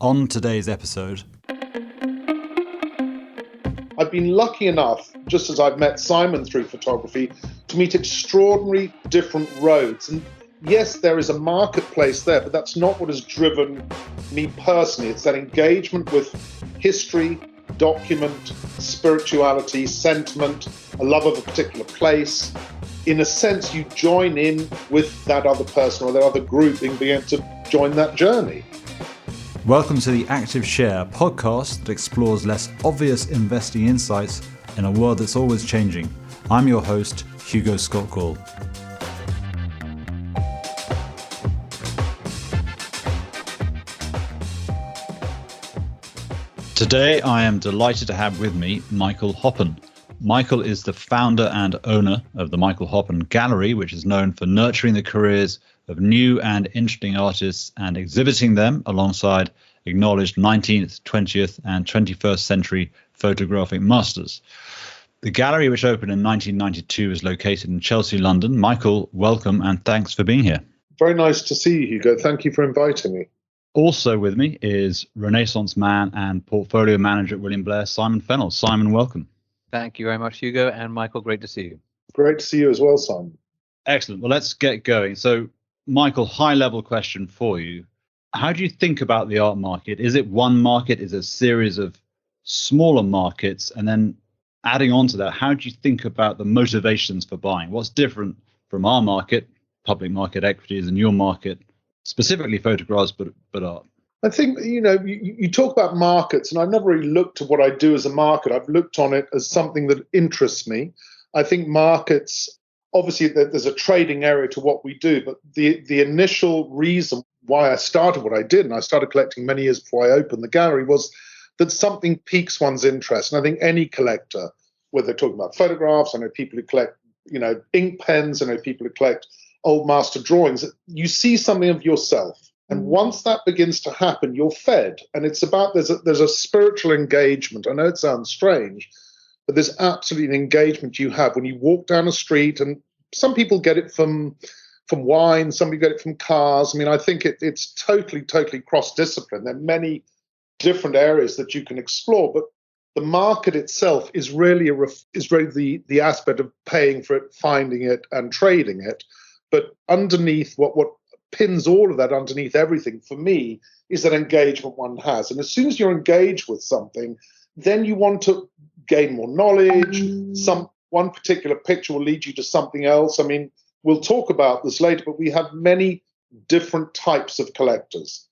On today's episode, I've been lucky enough, just as I've met Simon through photography, to meet extraordinary different roads. And yes, there is a marketplace there, but that's not what has driven me personally. It's that engagement with history, document, spirituality, sentiment, a love of a particular place. In a sense, you join in with that other person or that other group in being able to join that journey. welcome to the Active Share podcast that explores less obvious investing insights in a world that's always changing. I'm your host, Hugo Scott Gall. Today, I am delighted to have with me Michael Hoppen. Michael is the founder and owner of the Michael Hoppen Gallery, which is known for nurturing the careers of new and interesting artists and exhibiting them alongside acknowledged 19th, 20th and 21st century photographic masters. The gallery, which opened in 1992, is located in Chelsea, London. Michael, welcome and thanks for being here. Very nice to see you, Hugo. Thank you for inviting me. Also with me is Renaissance man and portfolio manager at William Blair, Simon Fennell. Simon, welcome. Thank you very much, Hugo, and Michael, great to see you. Great to see you as well, Simon. Excellent. Well, let's get going. So, Michael, high-level question for you. How do you think about the art market? Is it one market? Is it a series of smaller markets? And then adding on to that, how do you think about the motivations for buying? What's different from our market, public market equities, and your market, specifically photographs, but art? I think, you talk about markets, and I've never really looked at what I do as a market. I've looked on it as something that interests me. I think markets, obviously, there's a trading area to what we do, but the initial reason why I started what I did, and I started collecting many years before I opened the gallery, was that something piques one's interest. And I think any collector, whether they're talking about photographs, I know people who collect, ink pens, I know people who collect old master drawings, you see something of yourself. And once that begins to happen, you're fed. And it's about, there's a spiritual engagement. I know it sounds strange, but there's absolutely an engagement you have when you walk down a street. And some people get it from wine, some people get it from cars. I mean, I think it's totally cross-discipline. There are many different areas that you can explore, but the market itself is really the aspect of paying for it, finding it, and trading it. But underneath what pins all of that underneath everything for me is that engagement one has. And as soon as you're engaged with something, then you want to gain more knowledge. One particular picture will lead you to something else. I mean, we'll talk about this later, but we have many different types of collectors.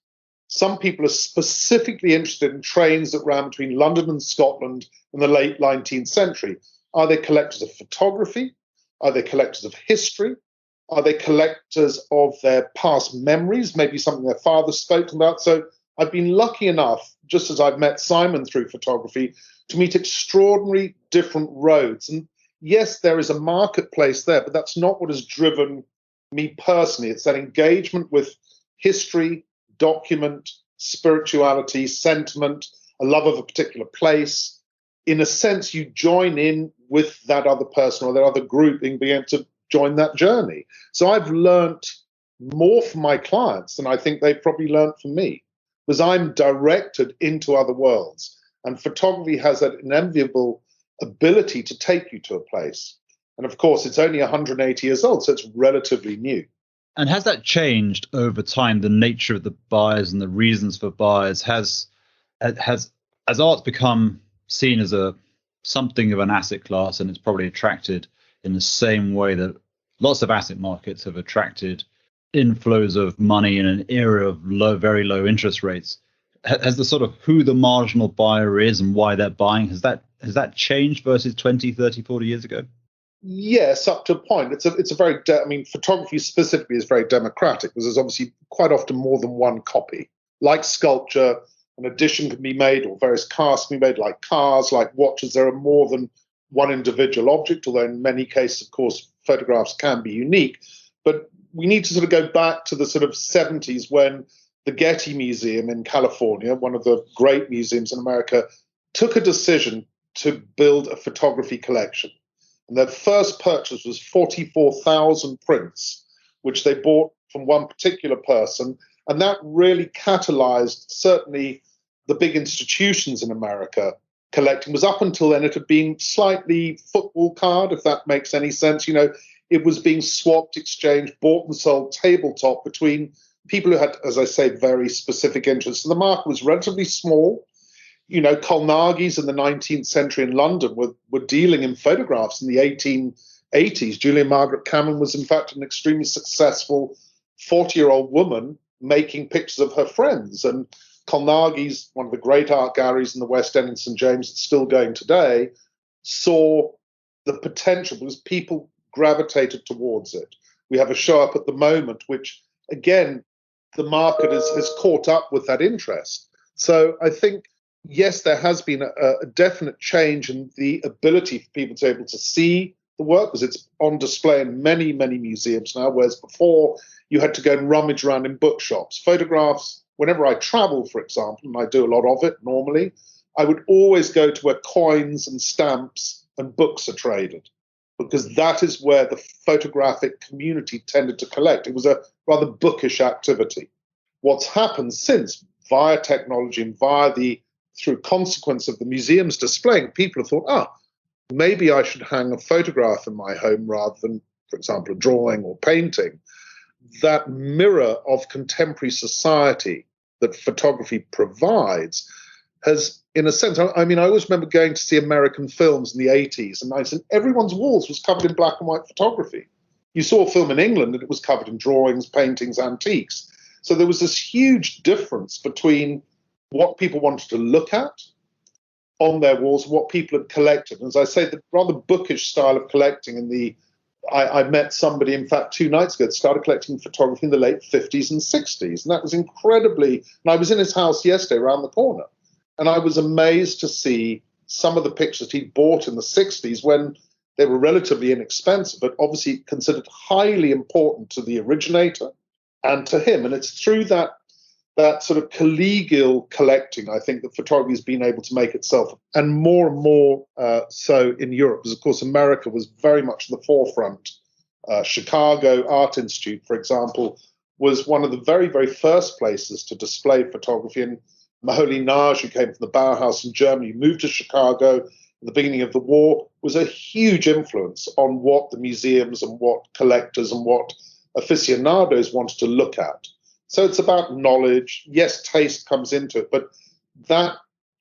Some people are specifically interested in trains that ran between London and Scotland in the late 19th century. Are they collectors of photography? Are they collectors of history? Are they collectors of their past memories, maybe something their father spoke about? So I've been lucky enough, just as I've met Simon through photography, to meet extraordinary different roads. And yes, there is a marketplace there, but that's not what has driven me personally. It's that engagement with history, document, spirituality, sentiment, a love of a particular place. In a sense, you join in with that other person or that other group in being able to join that journey. So I've learnt more from my clients than I think they've probably learnt from me, because I'm directed into other worlds. And photography has that enviable ability to take you to a place. And of course, it's only 180 years old, so it's relatively new. And has that changed over time, the nature of the buyers and the reasons for buyers? Has art become seen as something of an asset class, and it's probably attracted in the same way that lots of asset markets have attracted inflows of money in an era of very low interest rates? Has the sort of who the marginal buyer is and why they're buying, has that changed versus 20, 30, 40 years ago? Yes, up to a point. It's a very, photography specifically is very democratic, because there's obviously quite often more than one copy. Like sculpture, an edition can be made, or various casts can be made, like cars, like watches. There are more than one individual object, although in many cases, of course, photographs can be unique. But we need to sort of go back to the sort of 70s when the Getty Museum in California, one of the great museums in America, took a decision to build a photography collection. And their first purchase was 44,000 prints, which they bought from one particular person. And that really catalyzed certainly the big institutions in America collecting. Was up until then, it had been slightly football card, if that makes any sense. You know, it was being swapped, exchanged, bought and sold tabletop between people who had, as I say, very specific interests. And the market was relatively small. You know, Colnaghi's in the 19th century in London were dealing in photographs in the 1880s. Julia Margaret Cameron was, in fact, an extremely successful 40-year-old woman making pictures of her friends. And Colnaghi's, one of the great art galleries in the West End in St. James, that's still going today, saw the potential because people gravitated towards it. We have a show up at the moment, which, again, the market has caught up with that interest. So I think, yes, there has been a definite change in the ability for people to be able to see the work, because it's on display in many, many museums now, whereas before you had to go and rummage around in bookshops. Photographs, whenever I travel, for example, and I do a lot of it normally, I would always go to where coins and stamps and books are traded, because that is where the photographic community tended to collect. It was a rather bookish activity. What's happened since, via technology and through consequence of the museums displaying, people have thought, maybe I should hang a photograph in my home rather than, for example, a drawing or painting. That mirror of contemporary society that photography provides has, in a sense, I mean, I always remember going to see American films in the 80s and 90s, and everyone's walls was covered in black and white photography. You saw a film in England and it was covered in drawings, paintings, antiques. So there was this huge difference between what people wanted to look at on their walls, what people had collected. And as I say, the rather bookish style of collecting I met somebody, in fact, 2 nights ago that started collecting photography in the late 50s and 60s. And that was incredibly, and I was in his house yesterday around the corner, and I was amazed to see some of the pictures he'd bought in the 60s when they were relatively inexpensive, but obviously considered highly important to the originator and to him. And it's through that sort of collegial collecting, I think, that photography has been able to make itself, and more so in Europe, because, of course, America was very much at the forefront. Chicago Art Institute, for example, was one of the very, very first places to display photography. And Maholy Nagy, who came from the Bauhaus in Germany, moved to Chicago at the beginning of the war, was a huge influence on what the museums and what collectors and what aficionados wanted to look at. So it's about knowledge. Yes, taste comes into it, but that,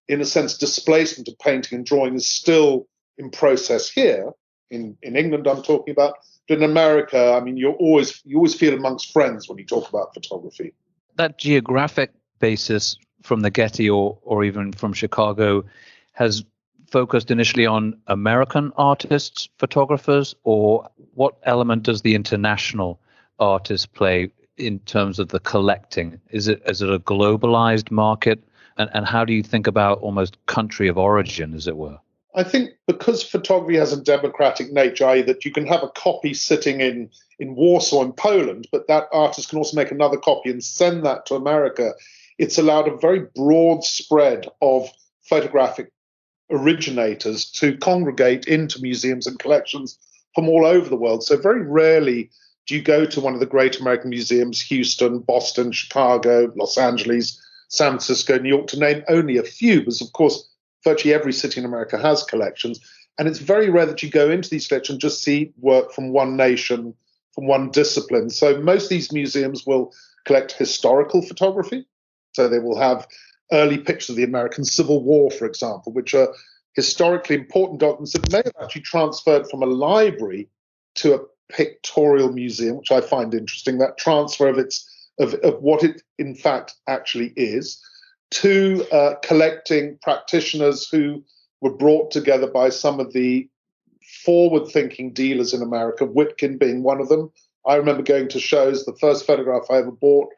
in a sense, displacement of painting and drawing is still in process here in England. I'm talking about, but in America, I mean, you always feel amongst friends when you talk about photography. That geographic basis from the Getty or even from Chicago has focused initially on American artists, photographers, or what element does the international artist play in terms of the collecting? Is it a globalized market? And how do you think about almost country of origin, as it were? I think because photography has a democratic nature, i.e. that you can have a copy sitting in Warsaw in Poland, but that artist can also make another copy and send that to America. It's allowed a very broad spread of photographic originators to congregate into museums and collections from all over the world. So very rarely do you go to one of the great American museums, Houston, Boston, Chicago, Los Angeles, San Francisco, New York, to name only a few, because, of course, virtually every city in America has collections. And it's very rare that you go into these collections and just see work from one nation, from one discipline. So most of these museums will collect historical photography. So they will have early pictures of the American Civil War, for example, which are historically important documents that may have actually transferred from a library to a pictorial museum, which I find interesting, that transfer of what it in fact actually is, to collecting practitioners who were brought together by some of the forward-thinking dealers in America, Witkin being one of them. I remember going to shows. The first photograph I ever bought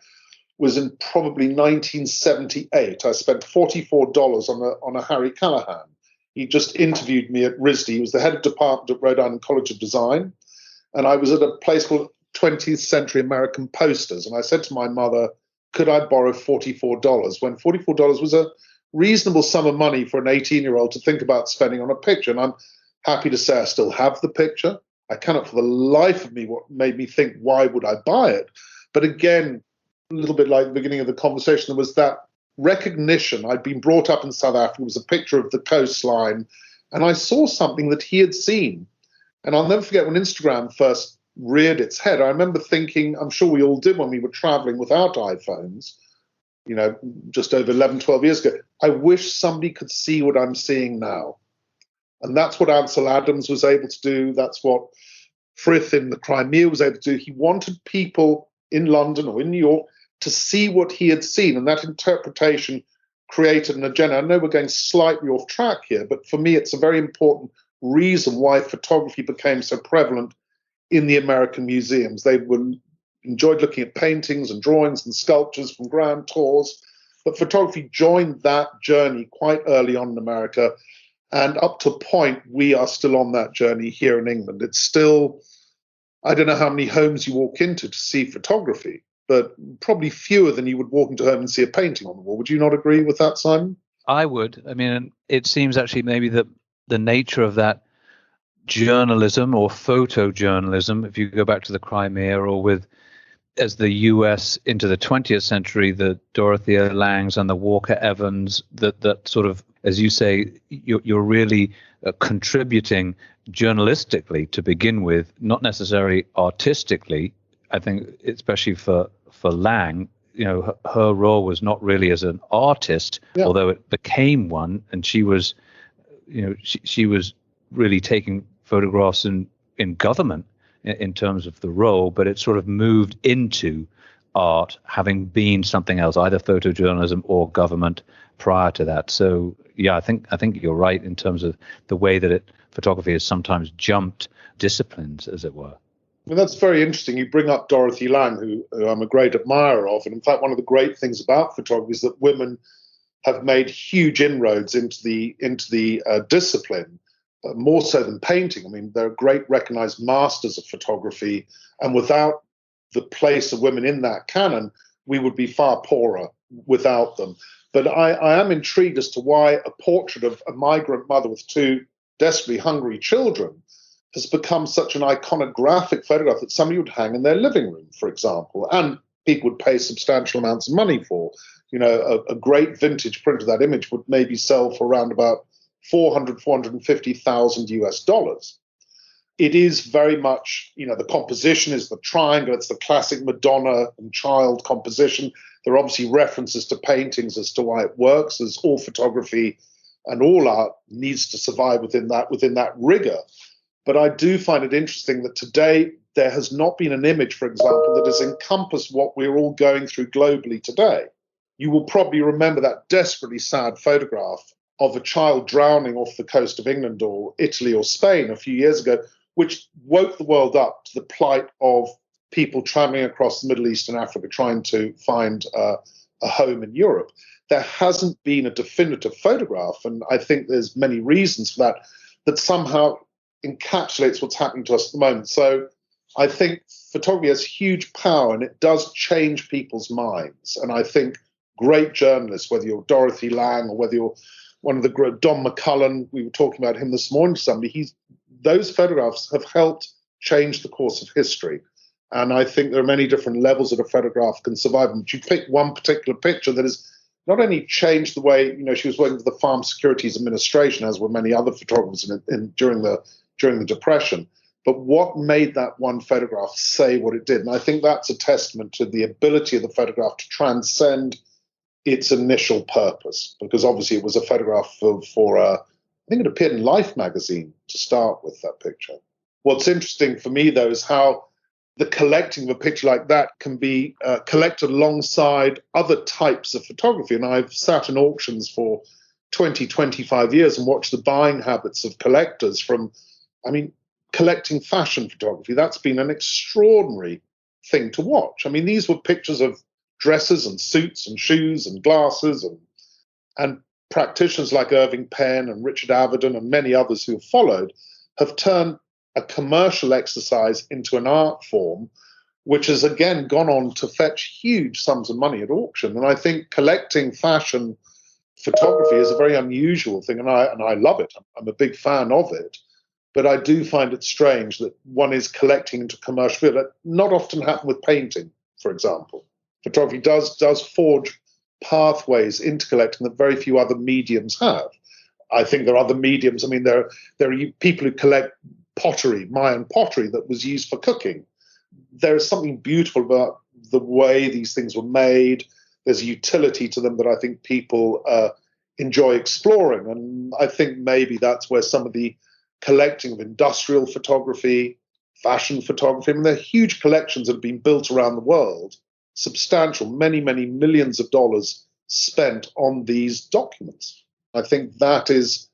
was in probably 1978. I spent $44 on a Harry Callahan. He just interviewed me at RISD. He was the head of department at Rhode Island College of Design. And I was at a place called 20th Century American Posters. And I said to my mother, could I borrow $44? When $44 was a reasonable sum of money for an 18-year-old to think about spending on a picture. And I'm happy to say I still have the picture. I cannot for the life of me what made me think, why would I buy it? But again, a little bit like the beginning of the conversation, there was that recognition. I'd been brought up in South Africa. It was a picture of the coastline, and I saw something that he had seen. And I'll never forget when Instagram first reared its head. I remember thinking, I'm sure we all did when we were traveling without iPhones, just over 11, 12 years ago, I wish somebody could see what I'm seeing now. And that's what Ansel Adams was able to do. That's what Frith in the Crimea was able to do. He wanted people in London or in New York to see what he had seen. And that interpretation created an agenda. I know we're going slightly off track here, but for me, it's a very important reason why photography became so prevalent in the American museums. They enjoyed looking at paintings and drawings and sculptures from grand tours, but photography joined that journey quite early on in America. And up to a point, we are still on that journey here in England. It's still, I don't know how many homes you walk into to see photography, but probably fewer than you would walk into a home and see a painting on the wall. Would you not agree with that, Simon? I would. I mean, it seems actually maybe that the nature of that journalism or photojournalism, if you go back to the Crimea, or with, as the US into the 20th century, the Dorothea Langs and the Walker Evans, that sort of, as you say, you're really contributing journalistically to begin with, not necessarily artistically. I think especially for Lang, her role was not really as an artist, although it became one, and she was, she was really taking photographs in government in terms of the role, but it sort of moved into art, having been something else, either photojournalism or government prior to that. So yeah, I think you're right in terms of the way that photography has sometimes jumped disciplines, as it were. Well, that's very interesting. You bring up Dorothy Lang, who I'm a great admirer of. And in fact, one of the great things about photography is that women have made huge inroads into the discipline, more so than painting. I mean, they're great recognized masters of photography. And without the place of women in that canon, we would be far poorer without them. But I am intrigued as to why a portrait of a migrant mother with two desperately hungry children has become such an iconographic photograph that somebody would hang in their living room, for example, and people would pay substantial amounts of money for. A great vintage print of that image would maybe sell for around about $450,000 US. It is very much, the composition is the triangle. It's the classic Madonna and child composition. There are obviously references to paintings as to why it works, as all photography and all art needs to survive within that rigor. But I do find it interesting that today there has not been an image, for example, that has encompassed what we're all going through globally today. You will probably remember that desperately sad photograph of a child drowning off the coast of England or Italy or Spain a few years ago, which woke the world up to the plight of people traveling across the Middle East and Africa trying to find a home in Europe. There hasn't been a definitive photograph, and I think there's many reasons for that somehow encapsulates what's happening to us at the moment. So I think photography has huge power, and it does change people's minds. And I think great journalists, whether you're Dorothy Lang or whether you're one of the great, Don McCullen, we were talking about him this morning to somebody, those photographs have helped change the course of history. And I think there are many different levels that a photograph can survive. But you pick one particular picture that has not only changed the way, she was working for the Farm Securities Administration, as were many other photographers during the Depression, but what made that one photograph say what it did? And I think that's a testament to the ability of the photograph to transcend its initial purpose, because obviously it was a photograph for I think it appeared in Life magazine to start with, that picture. What's interesting for me, though, is how the collecting of a picture like that can be collected alongside other types of photography. And I've sat in auctions for 20, 25 years and watched the buying habits of collectors collecting fashion photography. That's been an extraordinary thing to watch. I mean, these were pictures of dresses and suits and shoes and glasses, and practitioners like Irving Penn and Richard Avedon and many others who have followed have turned a commercial exercise into an art form, which has again gone on to fetch huge sums of money at auction. And I think collecting fashion photography is a very unusual thing, and I love it. I'm a big fan of it. But I do find it strange that one is collecting into commercial field. That not often happen with painting, for example. Photography does forge pathways into collecting that very few other mediums have. I think there are other mediums. I mean, there are people who collect pottery, Mayan pottery that was used for cooking. There is something beautiful about the way these things were made. There's a utility to them that I think people enjoy exploring. And I think maybe that's where some of the collecting of industrial photography, fashion photography, I mean, there are huge collections that have been built around the world, substantial, many, many millions of dollars spent on these documents. I think that is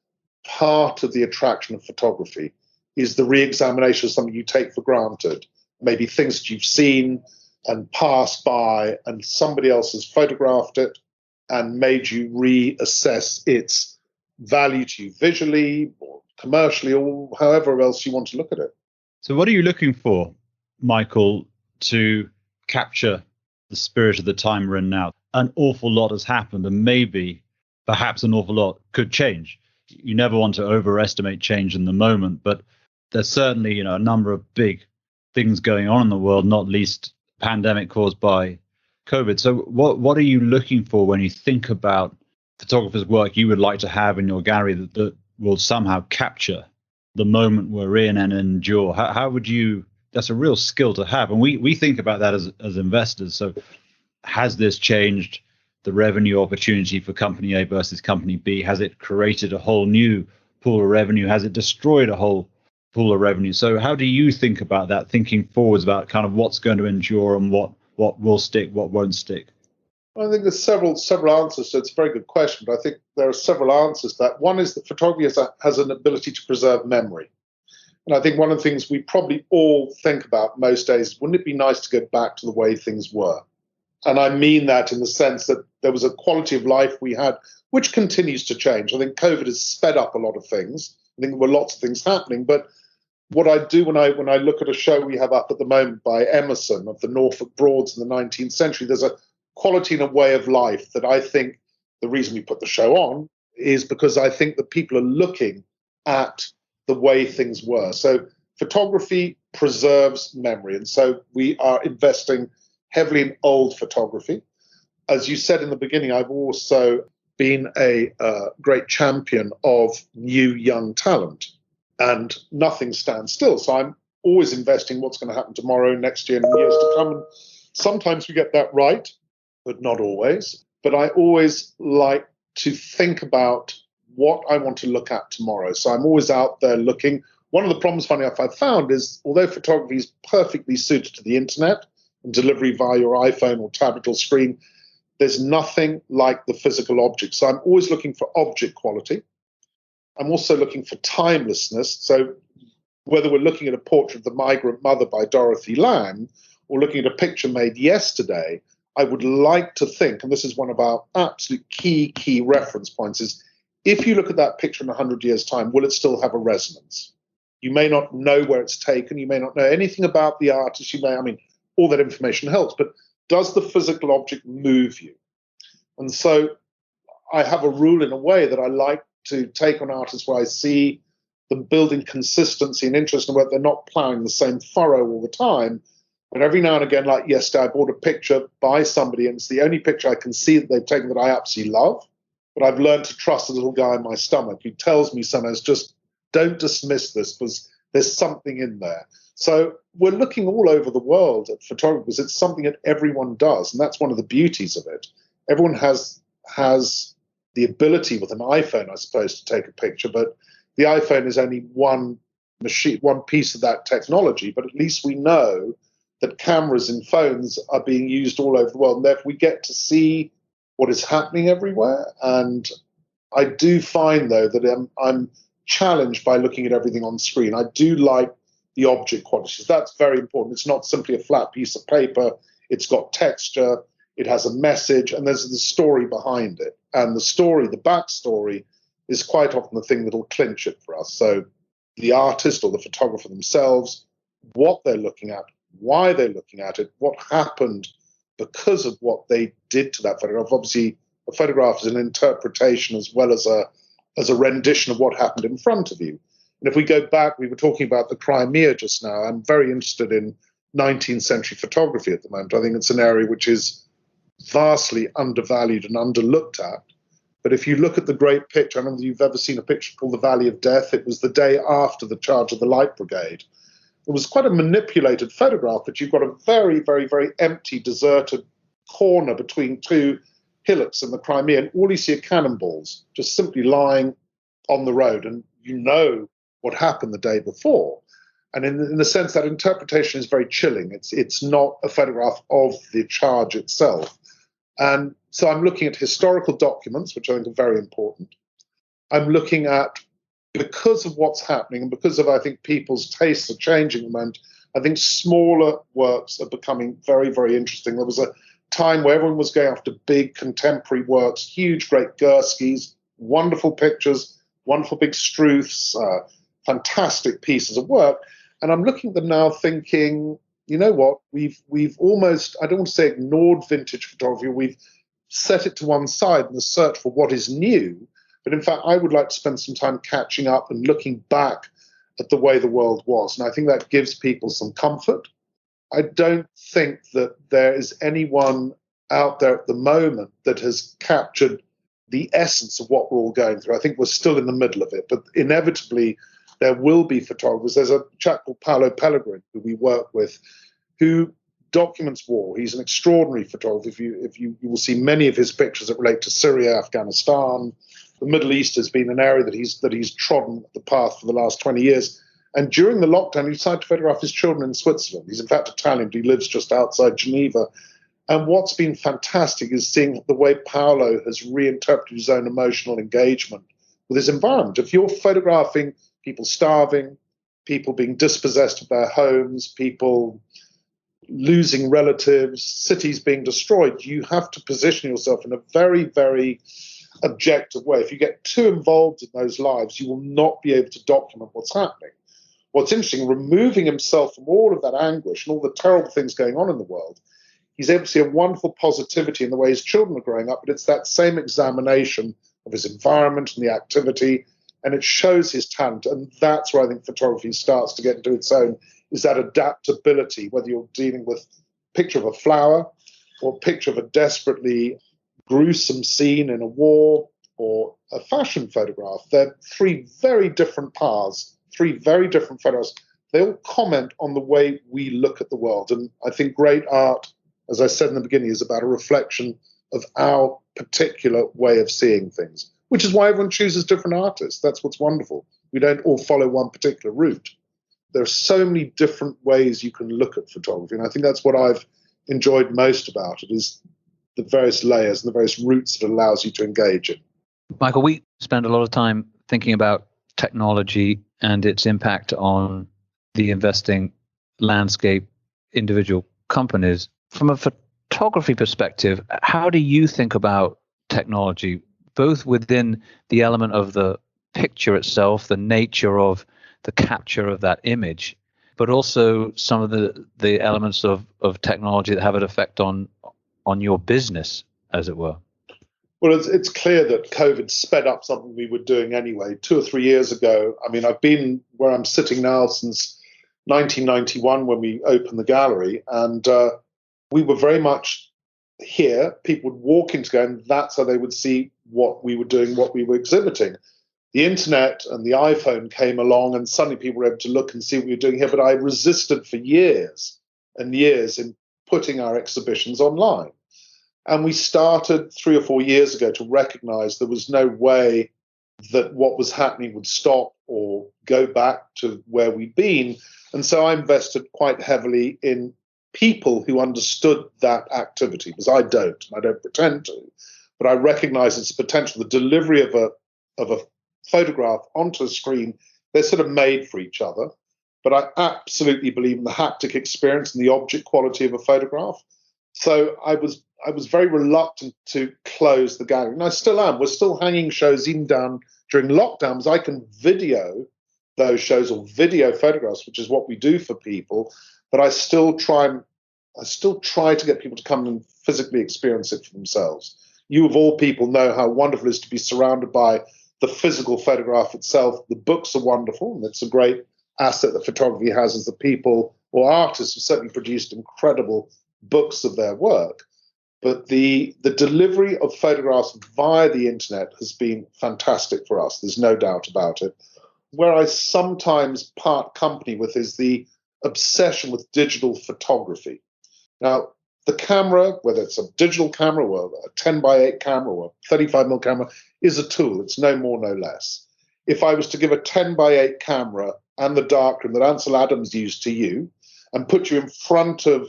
part of the attraction of photography, is the re-examination of something you take for granted, maybe things that you've seen and passed by, and somebody else has photographed it and made you reassess its value to you visually or commercially or however else you want to look at it. So what are you looking for, Michael, to capture the spirit of the time we're in now? An awful lot has happened, and maybe perhaps an awful lot could change. You never want to overestimate change in the moment, but there's certainly, a number of big things going on in the world, not least pandemic caused by COVID. So what are you looking for when you think about photographers' work you would like to have in your gallery that will somehow capture the moment we're in and endure? How would you, that's a real skill to have. And we think about that as investors. So has this changed the revenue opportunity for company A versus company B? Has it created a whole new pool of revenue? Has it destroyed a whole pool of revenue? So how do you think about that, thinking forwards about kind of what's going to endure and what will stick, what won't stick? Well, I think there's several answers. So it's a very good question, but I think there are several answers to that. One is that photography has an ability to preserve memory. And I think one of the things we probably all think about most days, wouldn't it be nice to go back to the way things were? And I mean that in the sense that there was a quality of life we had, which continues to change. I think COVID has sped up a lot of things. I think there were lots of things happening. But what I do when I look at a show we have up at the moment by Emerson of the Norfolk Broads in the 19th century, there's a quality and a way of life that I think the reason we put the show on is because I think that people are looking at the way things were. So photography preserves memory. And so we are investing heavily in old photography. As you said in the beginning, I've also been a great champion of new young talent, and nothing stands still. So I'm always investing what's going to happen tomorrow, next year, and years to come. And sometimes we get that right, but not always. But I always like to think about what I want to look at tomorrow. So I'm always out there looking. One of the problems, funny enough, I've found is, although photography is perfectly suited to the internet and delivery via your iPhone or tablet or screen, there's nothing like the physical object. So I'm always looking for object quality. I'm also looking for timelessness. So whether we're looking at a portrait of the migrant mother by Dorothy Lang or looking at a picture made yesterday, I would like to think, and this is one of our absolute key reference points, is if you look at that picture in 100 years' time, will it still have a resonance? You may not know where it's taken. You may not know anything about the artist. All that information helps, but does the physical object move you? And so I have a rule in a way that I like to take on artists where I see them building consistency and interest in where they're not plowing the same furrow all the time. But every now and again, like yesterday, I bought a picture by somebody, and it's the only picture I can see that they've taken that I absolutely love. But I've learned to trust a little guy in my stomach who tells me sometimes, just don't dismiss this because there's something in there. So we're looking all over the world at photographers. It's something that everyone does, and that's one of the beauties of it. Everyone has the ability with an iPhone, I suppose, to take a picture, but the iPhone is only one machine, one piece of that technology. But at least we know that cameras in phones are being used all over the world, and therefore we get to see what is happening everywhere. And I do find, though, that I'm challenged by looking at everything on screen. I do like the object qualities. That's very important. It's not simply a flat piece of paper. It's got texture. It has a message, and there's the story behind it. And the story, the backstory, is quite often the thing that will clinch it for us. So the artist or the photographer themselves, what they're looking at, why they're looking at it, what happened because of what they did to that photograph. Obviously, a photograph is an interpretation as well as a rendition of what happened in front of you. And if we go back, we were talking about the Crimea just now. I'm very interested in 19th century photography at the moment. I think it's an area which is vastly undervalued and underlooked at. But if you look at the great picture, I don't know if you've ever seen a picture called The Valley of Death. It was the day after the charge of the Light Brigade. It was quite a manipulated photograph, but you've got a very, very, very empty, deserted corner between two hillocks in the Crimea, and all you see are cannonballs just simply lying on the road. And you know what happened the day before. And in a sense, that interpretation is very chilling. It's not a photograph of the charge itself. And so I'm looking at historical documents, which I think are very important. I'm looking at, because of what's happening and because of, I think, people's tastes are changing at the moment, I think smaller works are becoming very, very interesting. There was a time where everyone was going after big contemporary works, huge, great Gurskys, wonderful pictures, wonderful big Struths, fantastic pieces of work. And I'm looking at them now thinking, you know what, we've almost, I don't want to say ignored vintage photography, we've set it to one side in the search for what is new. But in fact, I would like to spend some time catching up and looking back at the way the world was. And I think that gives people some comfort. I don't think that there is anyone out there at the moment that has captured the essence of what we're all going through. I think we're still in the middle of it, but inevitably there will be photographers. There's a chap called Paolo Pellegrin, who we work with, who documents war. He's an extraordinary photographer. You will see many of his pictures that relate to Syria, Afghanistan. The Middle East has been an area that he's trodden the path for the last 20 years. And during the lockdown, he decided to photograph his children in Switzerland. He's in fact Italian, but he lives just outside Geneva. And what's been fantastic is seeing the way Paolo has reinterpreted his own emotional engagement with his environment. If you're photographing people starving, people being dispossessed of their homes, people losing relatives, cities being destroyed, you have to position yourself in a very, very objective way. If you get too involved in those lives, you will not be able to document what's happening. What's interesting, removing himself from all of that anguish and all the terrible things going on in the world, he's able to see a wonderful positivity in the way his children are growing up, but it's that same examination of his environment and the activity, and it shows his talent. And that's where I think photography starts to get into its own, is that adaptability, whether you're dealing with a picture of a flower or a picture of a desperately gruesome scene in a war or a fashion photograph. They're three very different paths, three very different photographs. They all comment on the way we look at the world. And I think great art, as I said in the beginning, is about a reflection of our particular way of seeing things, which is why everyone chooses different artists. That's what's wonderful. We don't all follow one particular route. There are so many different ways you can look at photography. And I think that's what I've enjoyed most about it, is the various layers and the various routes it allows you to engage in. Michael, we spend a lot of time thinking about technology and its impact on the investing landscape, individual companies. From a photography perspective, how do you think about technology, both within the element of the picture itself, the nature of the capture of that image, but also some of the elements of technology that have an effect on your business, as it were? Well, it's clear that COVID sped up something we were doing anyway. 2 or 3 years ago, I mean, I've been where I'm sitting now since 1991 when we opened the gallery, and we were very much here. People would walk into go, and that's how they would see what we were doing, what we were exhibiting. The internet and the iPhone came along, and suddenly people were able to look and see what we were doing here. But I resisted for years and years in putting our exhibitions online. And we started 3 or 4 years ago to recognize there was no way that what was happening would stop or go back to where we'd been. And so I invested quite heavily in people who understood that activity, because I don't pretend to, but I recognize its potential. The delivery of a photograph onto a screen, they're sort of made for each other. But I absolutely believe in the haptic experience and the object quality of a photograph. So I was very reluctant to close the gallery, and I still am. We're still hanging shows even down during lockdowns. I can video those shows or video photographs, which is what we do for people. But I still try to get people to come and physically experience it for themselves. You of all people know how wonderful it is to be surrounded by the physical photograph itself. The books are wonderful, and it's a great asset that photography has, as the people or artists have certainly produced incredible books of their work. But the delivery of photographs via the internet has been fantastic for us. There's no doubt about it. Where I sometimes part company with is the obsession with digital photography. Now, the camera, whether it's a digital camera or a 10 by 8 camera or a 35mm camera, is a tool. It's no more, no less. If I was to give a 10 by 8 camera and the darkroom that Ansel Adams used to you and put you in front of,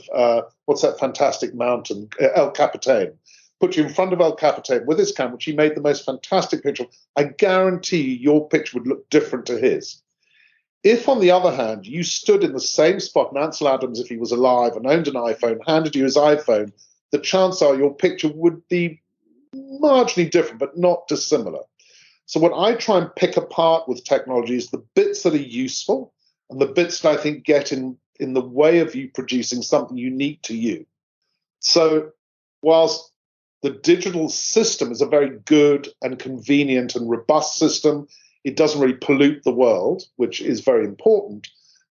what's that fantastic mountain, El Capitan, put you in front of El Capitan with his camera, which he made the most fantastic picture, I guarantee you your picture would look different to his. If, on the other hand, you stood in the same spot and Ansel Adams, if he was alive and owned an iPhone, handed you his iPhone, the chances are your picture would be marginally different, but not dissimilar. So what I try and pick apart with technology is the bits that are useful and the bits that I think get in the way of you producing something unique to you. So whilst the digital system is a very good and convenient and robust system, it doesn't really pollute the world, which is very important.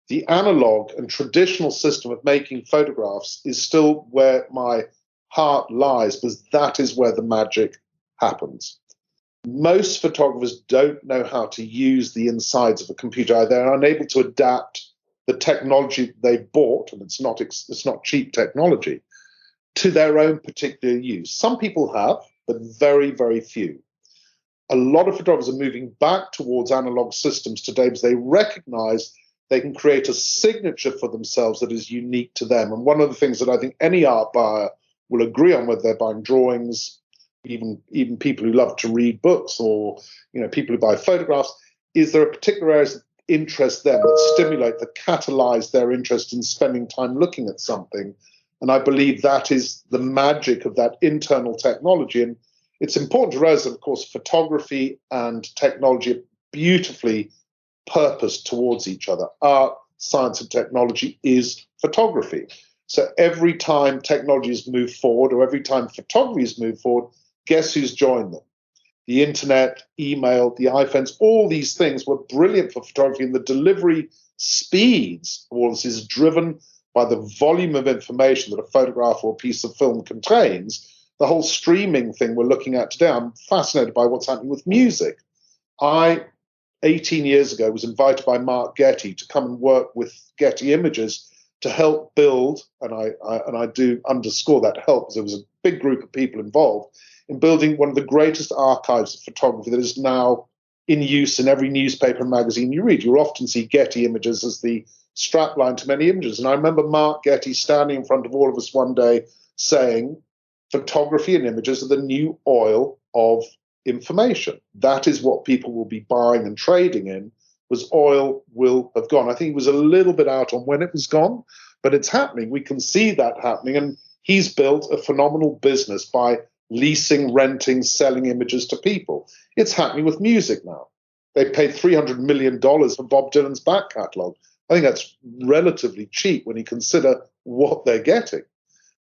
The analog and traditional system of making photographs is still where my heart lies, because that is where the magic happens. Most photographers don't know how to use the insides of a computer. They're unable to adapt the technology they bought, and it's not cheap technology, to their own particular use. Some people have, but very, very few. A lot of photographers are moving back towards analog systems today because they recognize they can create a signature for themselves that is unique to them. And one of the things that I think any art buyer will agree on, whether they're buying drawings, even people who love to read books, or people who buy photographs, is there are particular areas that interest them, that stimulate, that catalyze their interest in spending time looking at something. And I believe that is the magic of that internal technology. And it's important to realize that, of course, photography and technology are beautifully purposed towards each other. Art, science, and technology is photography. So every time technology has moved forward, or every time photography has moved forward, guess who's joined them? The internet, email, the iPhones, all these things were brilliant for photography, and the delivery speeds of all this is driven by the volume of information that a photograph or a piece of film contains. The whole streaming thing we're looking at today, I'm fascinated by what's happening with music. I, 18 years ago, was invited by Mark Getty to come and work with Getty Images to help build, and I do underscore that help, because there was a big group of people involved in building one of the greatest archives of photography that is now in use in every newspaper and magazine you read. You'll often see Getty Images as the strapline to many images. And I remember Mark Getty standing in front of all of us one day saying, photography and images are the new oil of information. That is what people will be buying and trading in, was oil will have gone. I think he was a little bit out on when it was gone, but it's happening. We can see that happening. And he's built a phenomenal business by leasing, renting, selling images to people. It's happening with music now. They paid $300 million for Bob Dylan's back catalogue. I think that's relatively cheap when you consider what they're getting.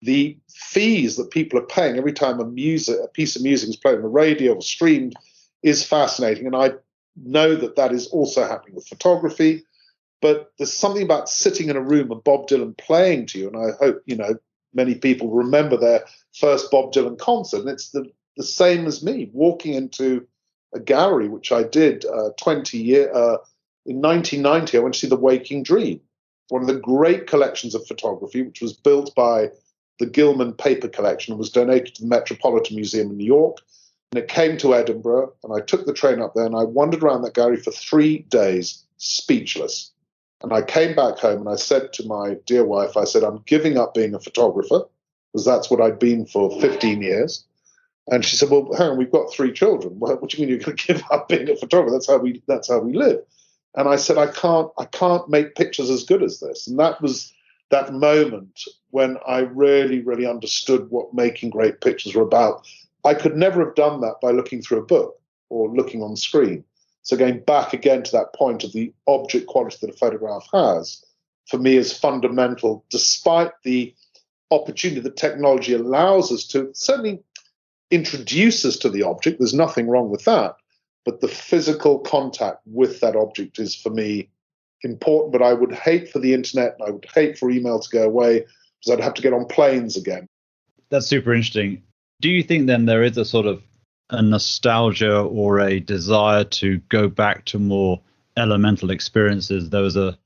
The fees that people are paying every time a piece of music is played on the radio or streamed is fascinating. And I know that is also happening with photography. But there's something about sitting in a room and Bob Dylan playing to you. And I hope, many people remember their first Bob Dylan concert. And it's the same as me, walking into a gallery, which I did in 1990, I went to see The Waking Dream, one of the great collections of photography, which was built by the Gilman Paper Collection and was donated to the Metropolitan Museum in New York. And it came to Edinburgh, and I took the train up there, and I wandered around that gallery for 3 days, speechless. And I came back home, and I said to my dear wife, I said, I'm giving up being a photographer, because that's what I'd been for 15 years. And she said, well, hang on, we've got 3 children. What do you mean you're going to give up being a photographer? That's how we live. And I said, I can't make pictures as good as this. And that was that moment when I really, really understood what making great pictures were about. I could never have done that by looking through a book or looking on screen. So going back again to that point of the object quality that a photograph has, for me is fundamental, despite the opportunity that technology allows us to certainly introduce us to the object. There's nothing wrong with that. But the physical contact with that object is, for me, important. But I would hate for the internet, and I would hate for email to go away, because I'd have to get on planes again. That's super interesting. Do you think then there is a sort of a nostalgia or a desire to go back to more elemental experiences? There was a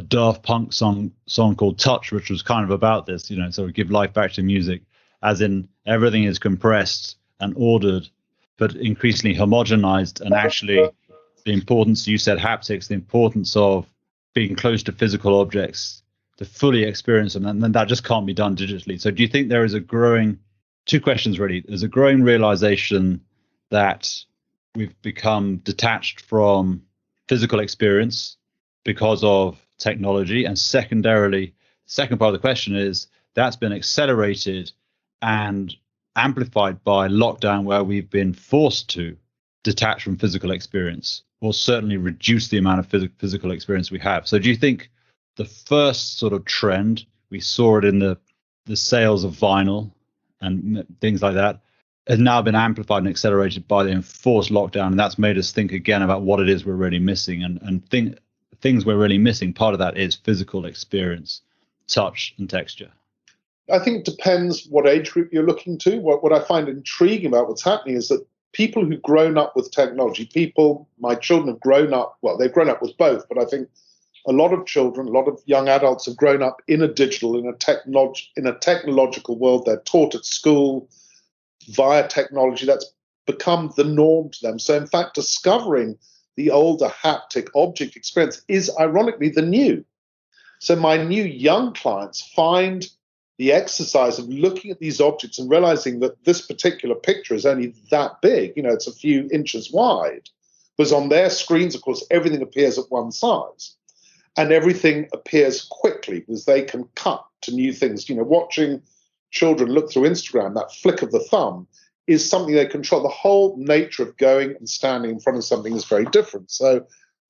Daft Punk song called Touch, which was kind of about this, sort of give life back to music, as in everything is compressed and ordered, but increasingly homogenized. And actually, the importance, you said haptics, the importance of being close to physical objects to fully experience them, and then that just can't be done digitally. So do you think there is a growing, two questions really, there's a growing realization that we've become detached from physical experience because of technology, and secondarily, second part of the question is that's been accelerated and amplified by lockdown, where we've been forced to detach from physical experience, or certainly reduce the amount of physical experience we have. So do you think the first sort of trend, we saw it in the sales of vinyl and things like that, has now been amplified and accelerated by the enforced lockdown, and that's made us think again about what it is we're really missing, and things we're really missing, part of that is physical experience, touch and texture? I think it depends what age group you're looking to. What I find intriguing about what's happening is that people who've grown up with technology, my children have grown up, well, they've grown up with both, but I think a lot of children, a lot of young adults have grown up in a technological world. They're taught at school via technology. That's become the norm to them. So in fact, discovering the older haptic object experience is ironically the new. So my new young clients find the exercise of looking at these objects and realizing that this particular picture is only that big, it's a few inches wide. Because on their screens, of course, everything appears at one size. And everything appears quickly because they can cut to new things. Watching children look through Instagram, that flick of the thumb is something they control. The whole nature of going and standing in front of something is very different. So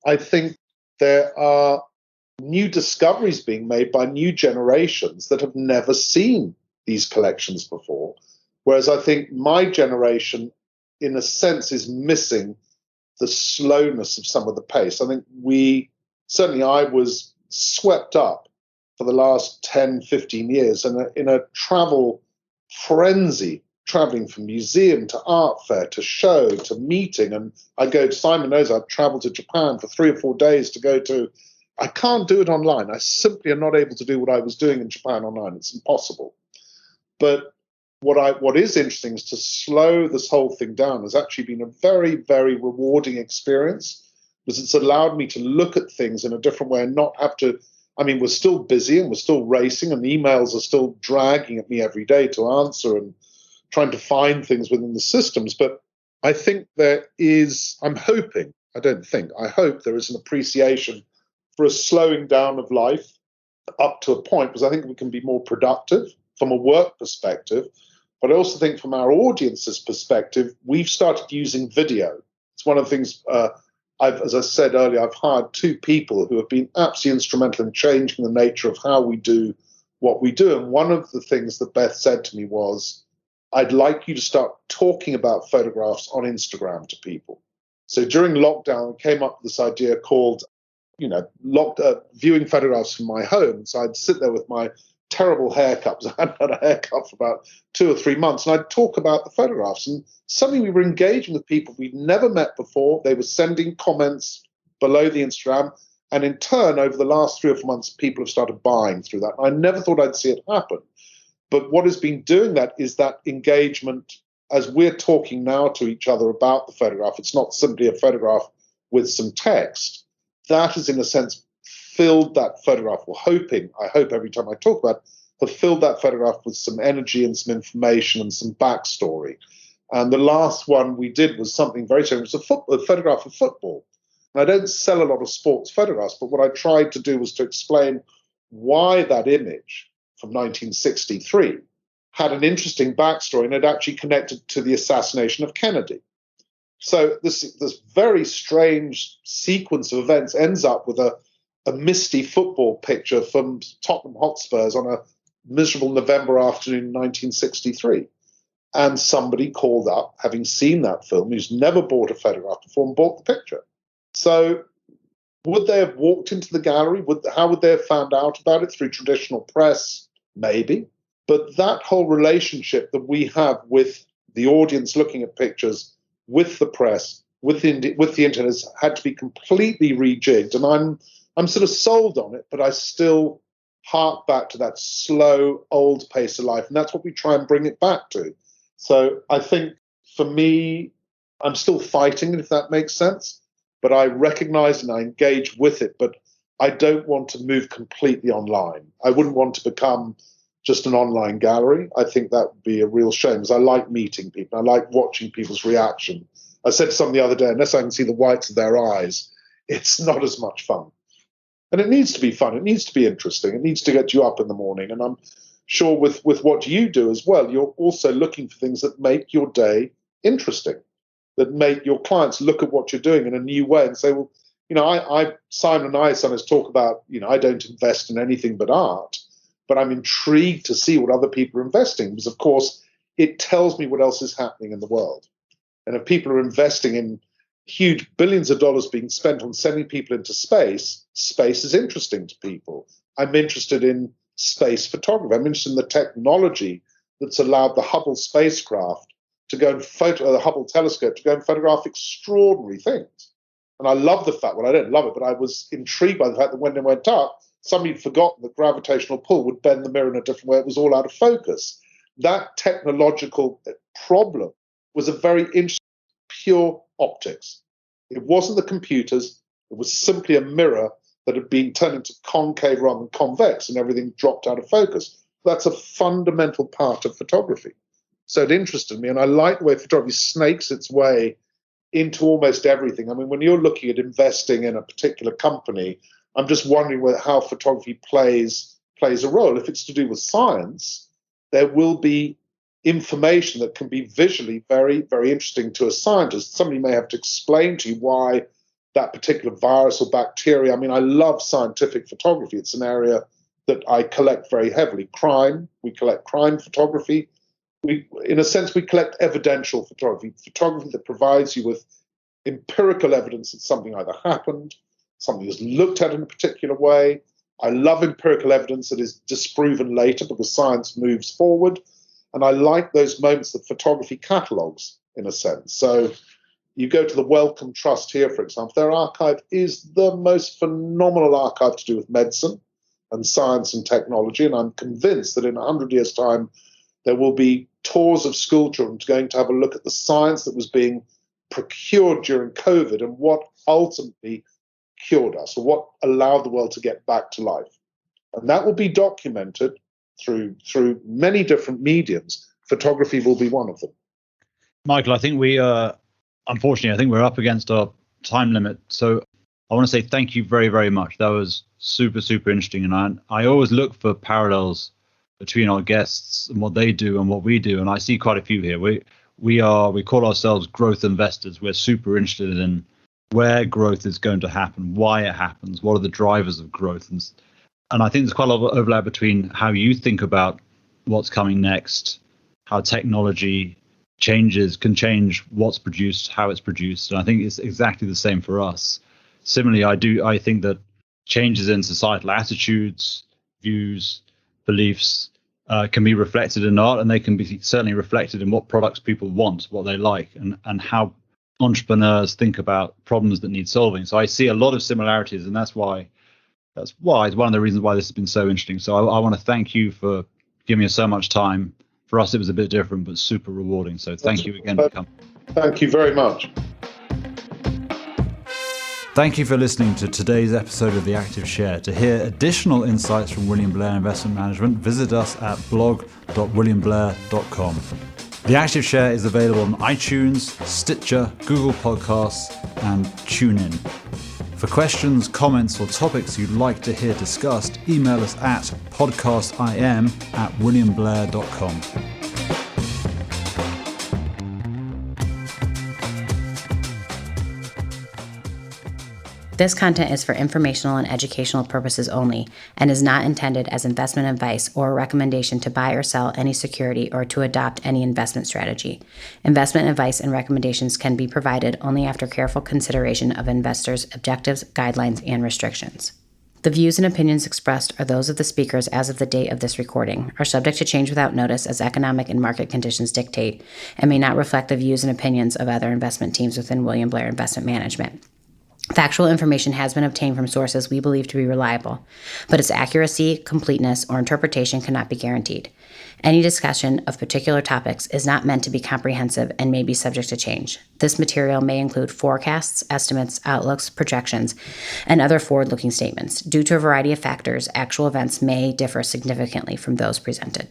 I think there are new discoveries being made by new generations that have never seen these collections before. Whereas I think my generation, in a sense, is missing the slowness of some of the pace. I think certainly I was swept up for the last 10, 15 years in a travel frenzy, traveling from museum to art fair to show to meeting. And Simon knows I've traveled to Japan for 3 or 4 days to go to. I can't do it online. I simply am not able to do what I was doing in Japan online. It's impossible. But what is interesting is to slow this whole thing down has actually been a very, very rewarding experience, because it's allowed me to look at things in a different way and not have to. I mean, we're still busy and we're still racing, and emails are still dragging at me every day to answer and trying to find things within the systems. But I think I hope there is an appreciation for a slowing down of life up to a point, because I think we can be more productive from a work perspective. But I also think from our audience's perspective, we've started using video. It's one of the things, as I said earlier, I've hired 2 people who have been absolutely instrumental in changing the nature of how we do what we do. And one of the things that Beth said to me was, I'd like you to start talking about photographs on Instagram to people. So during lockdown, I came up with this idea called, viewing photographs from my home. So I'd sit there with my terrible haircut, because I hadn't had a haircut for about 2 or 3 months, and I'd talk about the photographs. And suddenly we were engaging with people we'd never met before. They were sending comments below the Instagram, and in turn, over the last 3 or 4 months, people have started buying through that. I never thought I'd see it happen. But what has been doing that is that engagement, as we're talking now to each other about the photograph. It's not simply a photograph with some text. That has, in a sense, filled that photograph, or I hope every time I talk about it, have filled that photograph with some energy and some information and some backstory. And the last one we did was something very strange. It was a photograph of football. And I don't sell a lot of sports photographs, but what I tried to do was to explain why that image from 1963 had an interesting backstory, and it actually connected to the assassination of Kennedy. So this very strange sequence of events ends up with a misty football picture from Tottenham Hotspurs on a miserable November afternoon in 1963. And somebody called up, having seen that film, who's never bought a photograph before, and bought the picture. So would they have walked into the gallery? How would they have found out about it? Through traditional press? Maybe. But that whole relationship that we have with the audience looking at pictures, with the press, with the internet, has had to be completely rejigged. And I'm sort of sold on it, but I still hark back to that slow, old pace of life. And that's what we try and bring it back to. So I think for me, I'm still fighting it, if that makes sense. But I recognize and I engage with it. But I don't want to move completely online. I wouldn't want to become just an online gallery. I think that would be a real shame, because I like meeting people. I like watching people's reaction. I said to someone the other day, unless I can see the whites of their eyes, it's not as much fun. And it needs to be fun. It needs to be interesting. It needs to get you up in the morning. And I'm sure with what you do as well, you're also looking for things that make your day interesting, that make your clients look at what you're doing in a new way and say, well, Simon and I sometimes talk about, I don't invest in anything but art, but I'm intrigued to see what other people are investing, because, of course, it tells me what else is happening in the world. And if people are investing in huge billions of dollars being spent on sending people into space, space is interesting to people. I'm interested in space photography. I'm interested in the technology that's allowed the Hubble spacecraft to go and the Hubble telescope to go and photograph extraordinary things. And I love the fact, well, I don't love it, but I was intrigued by the fact that when it went up, somebody had forgotten that gravitational pull would bend the mirror in a different way. It was all out of focus. That technological problem was a very interesting, pure optics. It wasn't the computers. It was simply a mirror that had been turned into concave rather than convex, and everything dropped out of focus. That's a fundamental part of photography. So it interested me, and I like the way photography snakes its way into almost everything. I mean, when you're looking at investing in a particular company, I'm just wondering how photography plays a role. If it's to do with science, there will be information that can be visually very, very interesting to a scientist. Somebody may have to explain to you why that particular virus or bacteria. I mean, I love scientific photography. It's an area that I collect very heavily. Crime, we collect crime photography. In a sense, we collect evidential photography that provides you with empirical evidence that something either happened, something is looked at in a particular way. I love empirical evidence that is disproven later because science moves forward. And I like those moments that photography catalogues, in a sense. So you go to the Wellcome Trust here, for example, their archive is the most phenomenal archive to do with medicine and science and technology. And I'm convinced that in 100 years' time, there will be tours of school children going to have a look at the science that was being procured during COVID and what ultimately cured us, or what allowed the world to get back to life. And that will be documented through many different mediums. Photography will be one of them. Michael, I think unfortunately, I think we're up against our time limit. So I want to say thank you very, very much. That was super, super interesting. And I always look for parallels between our guests and what they do and what we do. And I see quite a few here. We call ourselves growth investors. We're super interested in where growth is going to happen, why it happens, what are the drivers of growth. And I think there's quite a lot of overlap between how you think about what's coming next, how technology can change what's produced, how it's produced. And I think it's exactly the same for us. Similarly, I think that changes in societal attitudes, views, beliefs can be reflected in art, and they can be certainly reflected in what products people want, what they like, and how entrepreneurs think about problems that need solving. So I see a lot of similarities, and that's why it's one of the reasons why this has been so interesting. So I want to thank you for giving us so much time. For us, it was a bit different, but super rewarding. So thank you again for coming. Thank you very much. Thank you for listening to today's episode of The Active Share. To hear additional insights from William Blair Investment Management, visit us at blog.williamblair.com. The Active Share is available on iTunes, Stitcher, Google Podcasts, and TuneIn. For questions, comments, or topics you'd like to hear discussed, email us at podcastim@williamblair.com. This content is for informational and educational purposes only and is not intended as investment advice or a recommendation to buy or sell any security or to adopt any investment strategy. Investment advice and recommendations can be provided only after careful consideration of investors' objectives, guidelines, and restrictions. The views and opinions expressed are those of the speakers as of the date of this recording, are subject to change without notice as economic and market conditions dictate, and may not reflect the views and opinions of other investment teams within William Blair Investment Management. Factual information has been obtained from sources we believe to be reliable, but its accuracy, completeness, or interpretation cannot be guaranteed. Any discussion of particular topics is not meant to be comprehensive and may be subject to change. This material may include forecasts, estimates, outlooks, projections, and other forward-looking statements. Due to a variety of factors, actual events may differ significantly from those presented.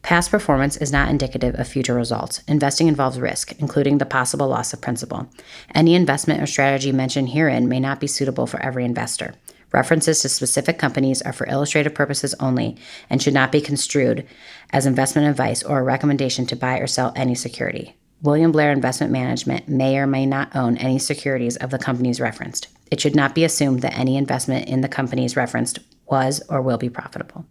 Past performance is not indicative of future results. Investing involves risk, including the possible loss of principal. Any investment or strategy mentioned herein may not be suitable for every investor. References to specific companies are for illustrative purposes only and should not be construed as investment advice or a recommendation to buy or sell any security. William Blair Investment Management may or may not own any securities of the companies referenced. It should not be assumed that any investment in the companies referenced was or will be profitable.